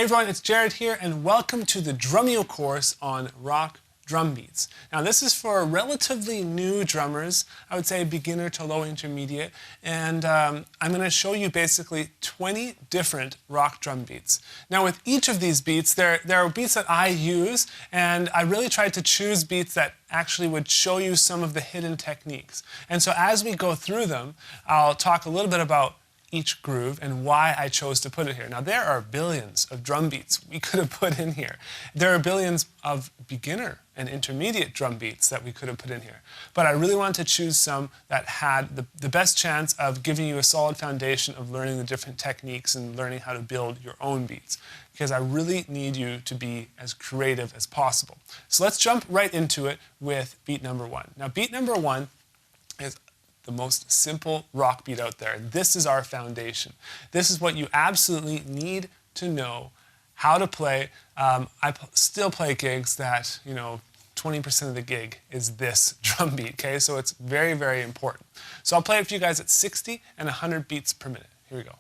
everyone, it's Jared here, and welcome to the Drumeo course on rock drum beats. Now this is for relatively new drummers, I would say beginner to low intermediate, and I'm going to show you basically 20 different rock drum beats. Now with each of these beats, there are beats that I use, and I really tried to choose beats that actually would show you some of the hidden techniques. And so as we go through them, I'll talk a little bit about each groove and why I chose to put it here. Now there are billions of drum beats we could have put in here. There are billions of beginner and intermediate drum beats that we could have put in here. But I really wanted to choose some that had the best chance of giving you a solid foundation of learning the different techniques and learning how to build your own beats. Because I really need you to be as creative as possible. So let's jump right into it with beat number one. Now beat number one is the most simple rock beat out there. This is our foundation. This is what you absolutely need to know how to play. I still play gigs that, 20% of the gig is this drum beat, okay? So it's very, very important. So I'll play it for you guys at 60 and 100 beats per minute. Here we go.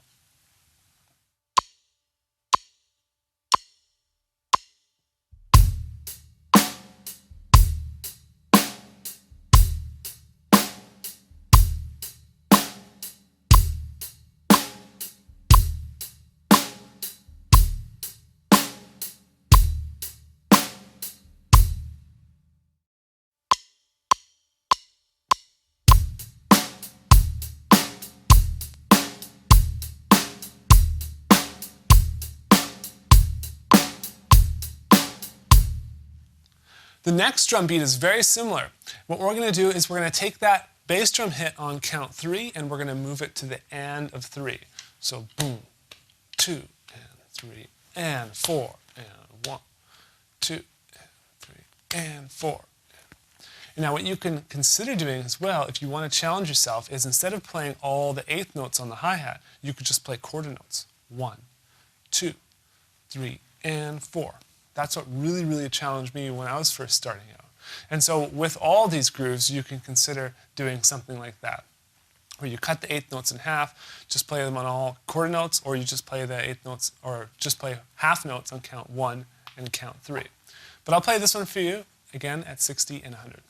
The next drum beat is very similar. What we're going to do is we're going to take that bass drum hit on count 3 and we're going to move it to the and of 3. So boom, 2 and 3 and 4 and 1, 2 and 3 and 4. And now what you can consider doing as well, if you want to challenge yourself, is instead of playing all the eighth notes on the hi-hat, you could just play quarter notes. 1, 2, 3 and 4. That's what really, really challenged me when I was first starting out. And so with all these grooves, you can consider doing something like that, where you cut the eighth notes in half, just play them on all quarter notes, or you just play the eighth notes, or just play half notes on count 1 and count 3. But I'll play this one for you, again, at 60 and 100.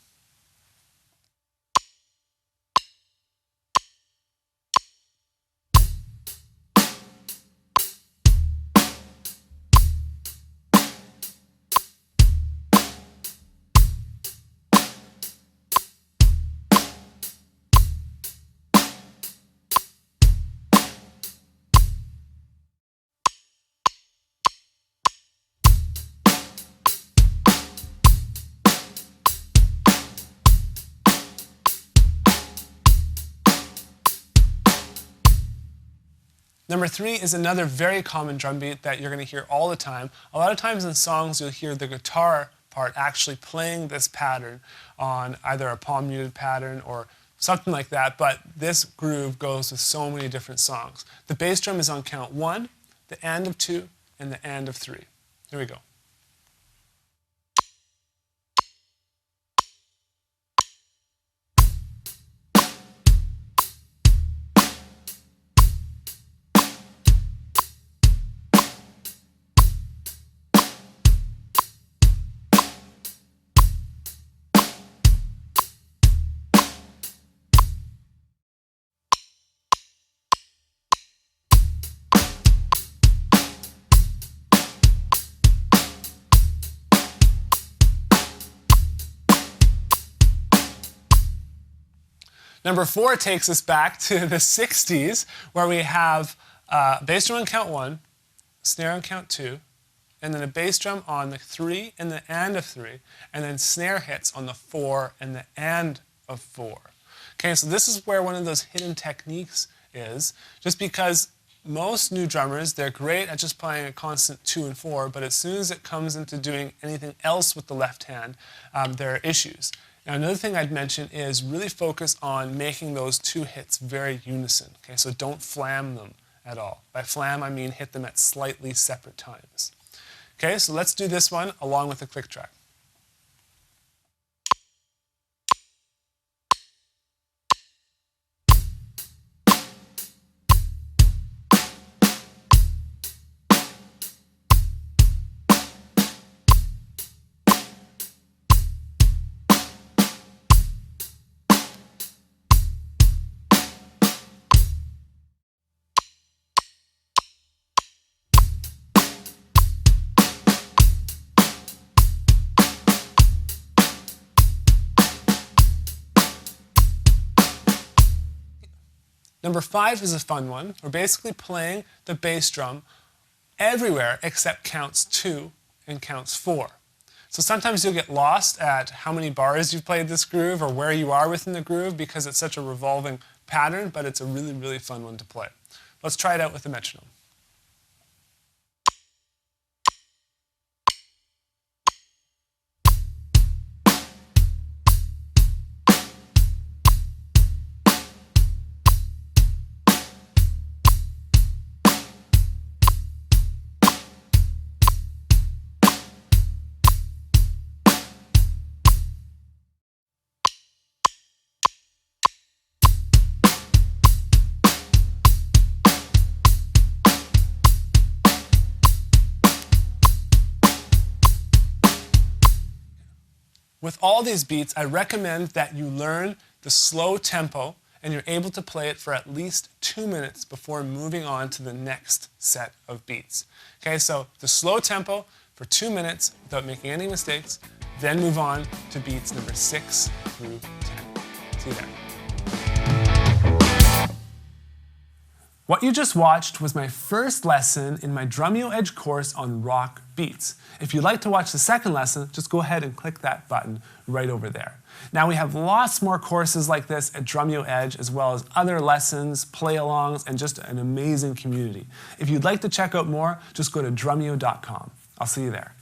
Number 3 is another very common drum beat that you're going to hear all the time. A lot of times in songs you'll hear the guitar part actually playing this pattern on either a palm muted pattern or something like that, but this groove goes with so many different songs. The bass drum is on count 1, the and of 2, and the and of 3. Here we go. Number 4 takes us back to the 60s, where we have bass drum on count 1, snare on count 2, and then a bass drum on the 3 and the and of 3, and then snare hits on the 4 and the and of 4. Okay, so this is where one of those hidden techniques is, just because most new drummers, they're great at just playing a constant 2 and 4, but as soon as it comes into doing anything else with the left hand, there are issues. Now another thing I'd mention is really focus on making those 2 hits very unison. Okay, so don't flam them at all. By flam I mean hit them at slightly separate times. Okay, so let's do this one along with a click track. Number 5 is a fun one. We're basically playing the bass drum everywhere except counts 2 and counts 4. So sometimes you'll get lost at how many bars you've played this groove or where you are within the groove because it's such a revolving pattern, but it's a really, really fun one to play. Let's try it out with the metronome. With all these beats, I recommend that you learn the slow tempo and you're able to play it for at least 2 minutes before moving on to the next set of beats. Okay, so the slow tempo for 2 minutes without making any mistakes, then move on to beats number 6 through 10. See you there. What you just watched was my first lesson in my Drumeo Edge course on rock beats. If you'd like to watch the second lesson, just go ahead and click that button right over there. Now we have lots more courses like this at Drumeo Edge, as well as other lessons, play-alongs, and just an amazing community. If you'd like to check out more, just go to drumeo.com. I'll see you there.